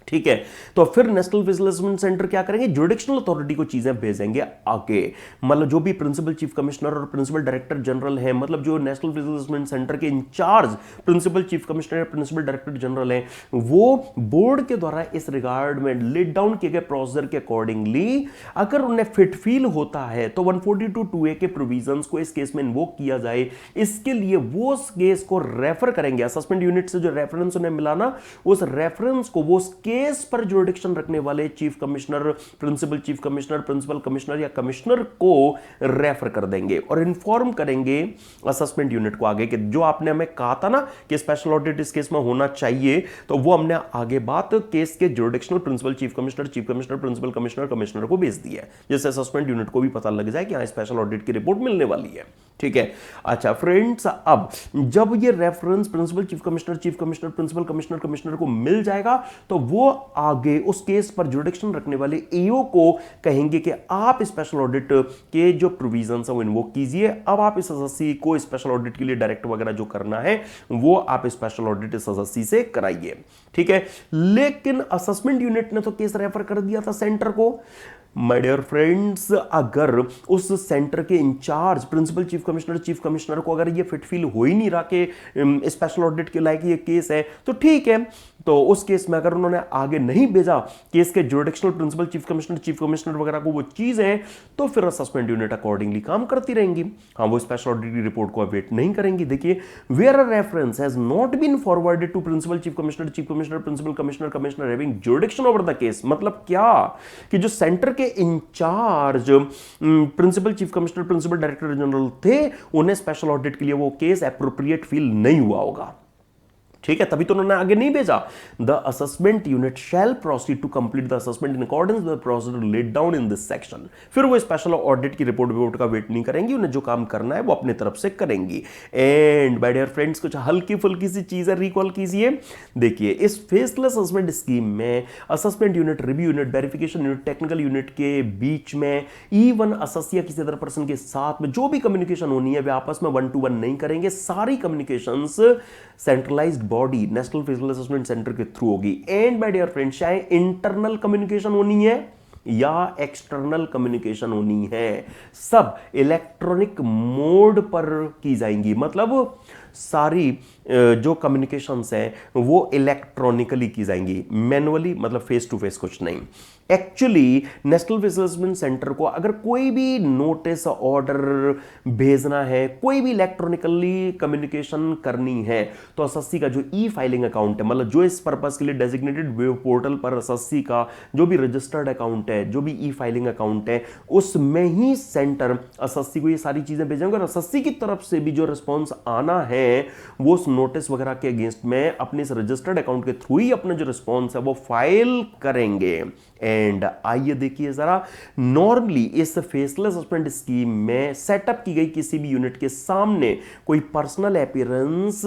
ठीक है, तो फिर नेशनल फिजिकल असेसमेंट सेंटर क्या करेंगे, जुडिक्शनल अथॉरिटी को चीजें भेजेंगे आगे। मतलब जो भी प्रिंसिपल चीफ कमिश्नर और प्रिंसिपल डायरेक्टर जनरल हैं, मतलब जो नेशनल फिजिकल असेसमेंट सेंटर के इंचार्ज प्रिंसिपल चीफ कमिश्नर या प्रिंसिपल डायरेक्टर जनरल हैं, वो बोर्ड के द्वारा इस रिगार्ड में लेट डाउन किए गए प्रोसीजर के अकॉर्डिंगली अगर उन्हें फिट फील होता है तो 142(2)A के प्रोविजंस को इस केस में इन्वोक किया जाए। इसके लिए वो उस केस को रेफर करेंगे, असेसमेंट यूनिट से जो रेफरेंस उन्हें मिला ना, उस रेफरेंस को वो केस पर जुरिडिक्शन रखने वाले chief commissioner, principal chief commissioner, principal commissioner या कमिश्नर को रेफर कर देंगे और इन्फॉर्म करेंगे असेसमेंट यूनिट को आगे कि जो आपने हमें कहा था ना कि स्पेशल ऑडिट इस केस में होना चाहिए, तो वो हमने आगे बात केस के jurisdictional principal chief commissioner, principal commissioner को भेज दिया है, जिससे असेसमेंट यूनिट को भी पता लग जाए कि हाँ स्पेशल ऑडिट की रिपोर्ट मिलने वाली है। ठीक है, अच्छा फ्रेंड्स, अब जब ये reference principal chief commissioner, principal commissioner को मिल जाएगा तो वो आगे उस केस पर जुरिडिक्शन रखने वाले एओ को कहेंगे कि आप स्पेशल ऑडिट के जो प्रोविजंस है वो इन्वोक कीजिए। अब आप इस एसएससी को स्पेशल ऑडिट के लिए डायरेक्ट वगैरह जो करना है वो आप स्पेशल ऑडिट इस एसएससी से कराइए। ठीक है, लेकिन असेसमेंट यूनिट ने तो केस रेफर कर दिया था सेंटर को। माय डियर फ्रेंड्स, अगर उस सेंटर के इंचार्ज प्रिंसिपल चीफ कमिश्नर को अगर ये फिट फील हो ही नहीं रहा कि स्पेशल ऑडिट के लायक ये केस है, तो ठीक है, तो उस केस में अगर उन्होंने आगे नहीं भेजा केस के जुरिडिक्शनल प्रिंसिपल चीफ कमिश्नर वगैरह को वो चीज है, तो फिर असेसमेंट यूनिट अकॉर्डिंगली काम करती रहेंगी। हाँ, वो स्पेशल ऑडिट की रिपोर्ट को अवेट नहीं करेंगी। देखिए, where a reference has not been forwarded to principal chief commissioner, principal commissioner having jurisdiction over the case, मतलब क्या कि जो सेंटर के incharge principal chief commissioner, principal director general थे, उन्हें स्पेशल ऑडिट के लिए वो केस एप्रोप्रिएट फील नहीं हुआ होगा। ठीक है, तभी तो उन्होंने आगे नहीं भेजा। The assessment unit shall proceed to complete the assessment in accordance with the procedure laid down in this section. फिर वो स्पेशल ऑडिट की रिपोर्ट का वेट नहीं करेंगी, उन्हें जो काम करना है वो अपनी तरफ से करेंगी। एंड माय डियर फ्रेंड्स, कुछ हल्की फुल्की सी चीजें रिकॉल कीजिए। देखिए, इस फेसलेस असेसमेंट स्कीम में assessment unit, review unit, verification unit, technical unit के बीच में इवन असेसी या किसी अदर पर्सन के साथ में जो भी कम्युनिकेशन होनी है वे आपस में 1-to-1 नहीं करेंगे। सारी communications centralised body national physical assessment centre के थ्रू होगी। एंड माय डियर फ्रेंड्स, चाहे इंटरनल कम्युनिकेशन होनी है या एक्सटर्नल कम्युनिकेशन होनी है, सब इलेक्ट्रॉनिक मोड पर की जाएंगी। मतलब सारी जो कम्युनिकेशंस हैं वो इलेक्ट्रॉनिकली की जाएंगी, मैनुअली मतलब फेस टू फेस कुछ नहीं। Actually national physical assessment centre को अगर कोई भी नोटिस, ऑर्डर भेजना है, कोई भी इलेक्ट्रॉनिकली कम्युनिकेशन करनी है, तो एसएससी का जो ई फाइलिंग अकाउंट है, मतलब जो इस पर्पस के लिए डेजिग्नेटेड वेब पोर्टल पर एसएससी का जो भी रजिस्टर्ड अकाउंट है, जो भी ई फाइलिंग अकाउंट है, उसमें ही सेंटर एसएससी को ये सारी चीजें भेजेंगे और एसएससी की तरफ से भी जो रिस्पॉन्स आना है वो उस नोटिस वगैरह के अगेंस्ट में अपने इस रजिस्टर्ड अकाउंट के थ्रू ही अपना जो रिस्पॉन्स है वो फाइल करेंगे। एंड आइए देखिए जरा, नॉर्मली इस फेसलेस सस्पेंड स्कीम में सेटअप की गई किसी भी यूनिट के सामने कोई पर्सनल अपीयरेंस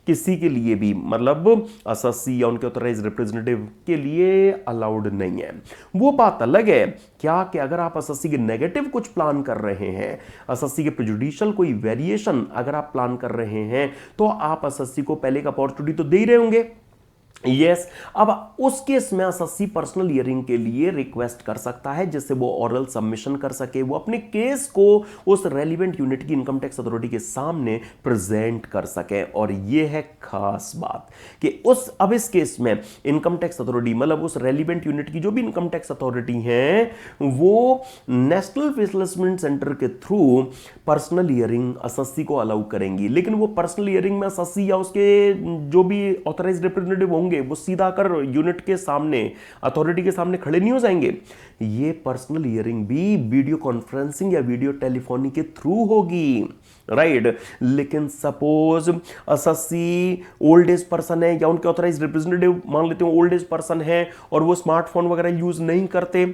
किसी के लिए भी, मतलब एसएससी या उनके ऑथराइज्ड रिप्रेजेंटेटिव के लिए अलाउड नहीं है। वो बात अलग है क्या कि अगर आप एसएससी के नेगेटिव कुछ प्लान कर रहे हैं, एसएससी के प्रेजुडिशियल कोई वेरिएशन अगर आप प्लान कर रहे हैं, तो आप एसएससी को पहले का अपॉर्चुनिटी तो दे ही रहे होंगे। यस अब उस केस में एसएससी पर्सनल हियरिंग के लिए रिक्वेस्ट कर सकता है, जिससे वो ऑरल सबमिशन कर सके, वो अपने केस को उस रेलिवेंट यूनिट की इनकम टैक्स अथॉरिटी के सामने प्रेजेंट कर सके। और ये है खास बात कि उस अब इस केस में इनकम टैक्स अथॉरिटी, मतलब उस रेलिवेंट यूनिट की जो भी इनकम टैक्स अथॉरिटी है, वो नेशनल फेसलेसमेंट सेंटर के थ्रू पर्सनल हियरिंग एसएससी को अलाउ करेंगी। लेकिन वो पर्सनल हियरिंग में एसएससी या उसके जो भी ऑथराइज्ड रिप्रेजेंटेटिव होंगे वो सीधा कर यूनिट के सामने, अथॉरिटी के सामने खड़े नहीं हो जाएंगे। ये पर्सनल हियरिंग भी वीडियो कॉन्फ्रेंसिंग या वीडियो टेलीफोनी के थ्रू होगी, राइट। लेकिन suppose SSC old age person है या उनके ऑथराइज्ड रिप्रेजेंटेटिव मान लेते हैं ओल्ड एज पर्सन है और वो स्मार्टफोन वगैरह यूज नहीं करते,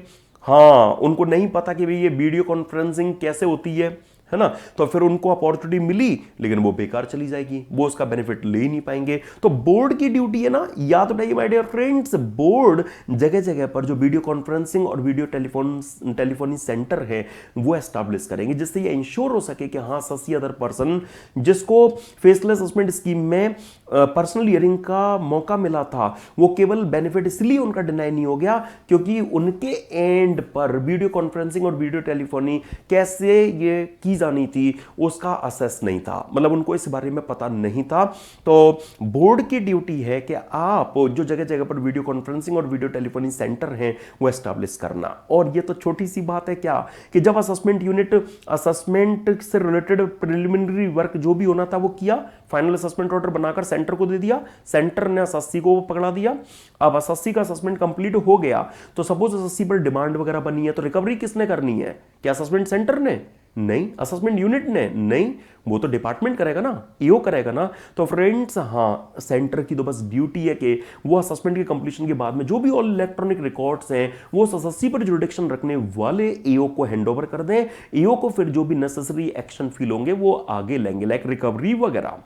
हाँ उनको नहीं पता कि भाई ये वीडियो कॉन्फ्रेंसिंग कैसे होती है ना, तो फिर उनको अपॉर्चुनिटी मिली लेकिन वो बेकार चली जाएगी, वो उसका बेनिफिट ले नहीं पाएंगे। तो बोर्ड की ड्यूटी है ना, याद रखिए माय डियर फ्रेंड्स, बोर्ड जगह जगह पर जो वीडियो कॉन्फ्रेंसिंग और वीडियो टेलीफोनी सेंटर है वो एस्टैब्लिश करेंगे, जिससे ये इंश्योर हो सके कि हाँ ससी अदर पर्सन जिसको फेसलेस असेसमेंट स्कीम में पर्सनल हियरिंग का मौका मिला था, वो केवल बेनिफिट इसलिए उनका डिनाई नहीं हो गया क्योंकि उनके एंड पर वीडियो कॉन्फ्रेंसिंग और वीडियो टेलीफोनी कैसे ये की जानी थी उसका असेस नहीं था, मतलब उनको इस बारे में पता नहीं था। तो बोर्ड की ड्यूटी है कि आप जो जगह जगह पर वीडियो कॉन्फ्रेंसिंग और वीडियो टेलीफोनी सेंटर हैं वो एस्टैब्लिश करना। और ये तो छोटी सी बात है क्या कि जब असेसमेंट यूनिट असेसमेंट से रिलेटेड प्रिलिमिनरी वर्क जो भी होना था वो किया, फाइनल असेसमेंट ऑर्डर बनाकर सेंटर को दे दिया, सेंटर ने एसएससी को पकड़ा दिया। अब एसएससी का असेसमेंट कंप्लीट हो गया तो सपोज एसएससी पर डिमांड वगैरह बनी है तो रिकवरी किसने करनी है? क्या असेसमेंट सेंटर ने? नहीं। असेसमेंट यूनिट ने? नहीं, वो तो डिपार्टमेंट करेगा ना, ईओ करेगा ना। तो फ्रेंड्स हाँ, सेंटर की तो बस ड्यूटी है कि वो असेसमेंट के कंप्लीशन के बाद में जो भी ऑल इलेक्ट्रॉनिक रिकॉर्ड्स हैं वो एसएससी पर जुरिडिक्शन रखने वाले ईओ को हैंडओवर कर दें। ईओ को फिर जो भी नेसेसरी एक्शन फील होंगे वो आगे लेंगे, लाइक रिकवरी वगैरह।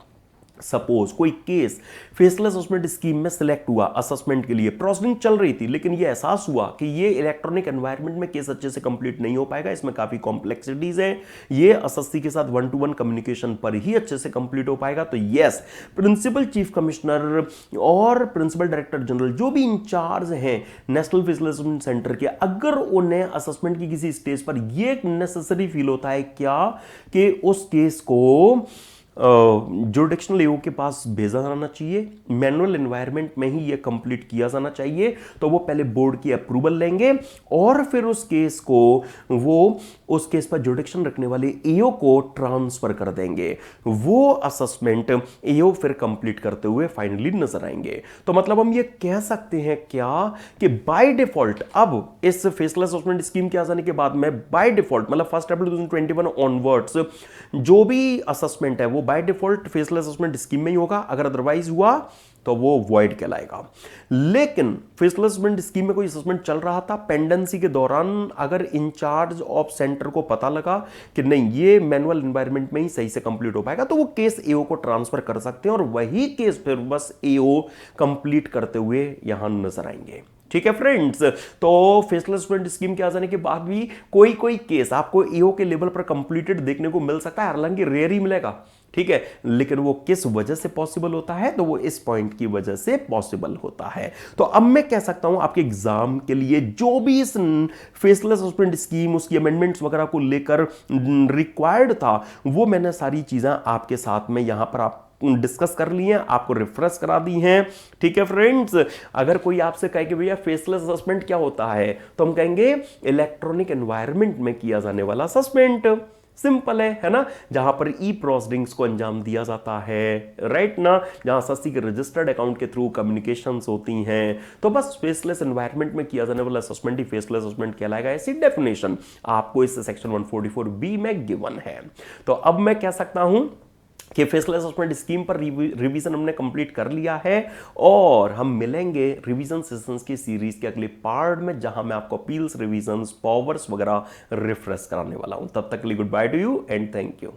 सपोज कोई केस फेसलेस असेसमेंट स्कीम में सिलेक्ट हुआ असेसमेंट के लिए, प्रोसेसिंग चल रही थी, लेकिन ये एहसास हुआ कि ये इलेक्ट्रॉनिक एनवायरनमेंट में केस अच्छे से कंप्लीट नहीं हो पाएगा, इसमें काफी कॉम्प्लेक्सिटीज है, ये एसएससी के साथ 1-to-1 कम्युनिकेशन पर ही अच्छे से कंप्लीट हो पाएगा। तो यस, प्रिंसिपल चीफ कमिश्नर और प्रिंसिपल डायरेक्टर जनरल जो भी इंचार्ज हैं नेशनल फेसलेस असेसमेंट सेंटर के, अगर उन्हें असेसमेंट की किसी स्टेज पर यह नेसेसरी फील होता है क्या कि उस केस को जुरिडिक्शनल ईओ के पास भेजा जाना चाहिए, मैनुअल एनवायरनमेंट में ही ये कंप्लीट किया जाना चाहिए, तो वो पहले बोर्ड की अप्रूवल लेंगे और फिर उस केस को वो उस केस पर जुरिडिक्शन रखने वाले ईओ को ट्रांसफर कर देंगे। वो असेसमेंट ईओ फिर कंप्लीट करते हुए फाइनली नजर आएंगे। तो मतलब हम ये कह सकते हैं क्या कि बाय डिफॉल्ट अब इस फेसलेस असेसमेंट स्कीम के आ जाने के बाद में बाय डिफॉल्ट मतलब 1 अप्रैल 2021 ऑनवर्ड्स जो भी असेसमेंट है वो by default faceless assessment scheme में ही होगा, अगर अदरवाइज हुआ तो वो वॉइड कहलाएगा। लेकिन फेसलेस असेसमेंट स्कीम में कोई असेसमेंट चल रहा था, पेंडेंसी के दौरान अगर इंचार्ज ऑफ सेंटर को पता लगा कि नहीं ये मैनुअल एनवायरनमेंट में ही सही से कंप्लीट हो पाएगा, तो वो केस एओ को ट्रांसफर कर सकते हैं और वही केस फिर बस एओ कंप्लीट करते हुए यहां नजर आएंगे। ठीक है फ्रेंड्स, तो फेसलेस असेसमेंट स्कीम के आ जाने के बाद भी कोई कोई केस आपको ईओ के लेवल पर कंप्लीटेड देखने को मिल सकता है, हालांकि रेयर ही मिलेगा, ठीक है, लेकिन वो किस वजह से पॉसिबल होता है? तो वो इस पॉइंट की वजह से पॉसिबल होता है। तो अब मैं कह सकता हूं आपके एग्जाम के लिए जो भी इस फेसलेस असेसमेंट स्कीम उसकी अमेंडमेंट्स वगैरह को लेकर रिक्वायर्ड था वो मैंने सारी चीजें आपके साथ में यहां पर आप डिस्कस कर ली हैं, आपको रिफ्रेश करा दी हैं। ठीक है फ्रेंड्स, अगर कोई आपसे कहे कि भैया फेसलेस असेसमेंट क्या होता है, तो हम कहेंगे इलेक्ट्रॉनिक एनवायरनमेंट में किया जाने वाला असेसमेंट। सिंपल है ना, जहां पर ई प्रोसीडिंग्स को अंजाम दिया जाता है, राइट ना, जहां एसएससी के रजिस्टर्ड अकाउंट के थ्रू कम्युनिकेशंस होती हैं, तो बस फेसलेस एनवायरनमेंट में किया जाने वाला असेसमेंट ही फेसलेस असेसमेंट कहलाएगा। ऐसी डेफिनेशन आपको इस सेक्शन 144 बी में गिवन है। तो अब मैं कह सकता हूं कि फेसलेस असेसमेंट स्कीम पर रिवीजन हमने कंप्लीट कर लिया है और हम मिलेंगे रिवीजन सेशंस की सीरीज के अगले पार्ट में, जहां मैं आपको अपील्स, रिवीजन, पावर्स वगैरह रिफ्रेश कराने वाला हूं। तब तक के लिए good by two you and thank you.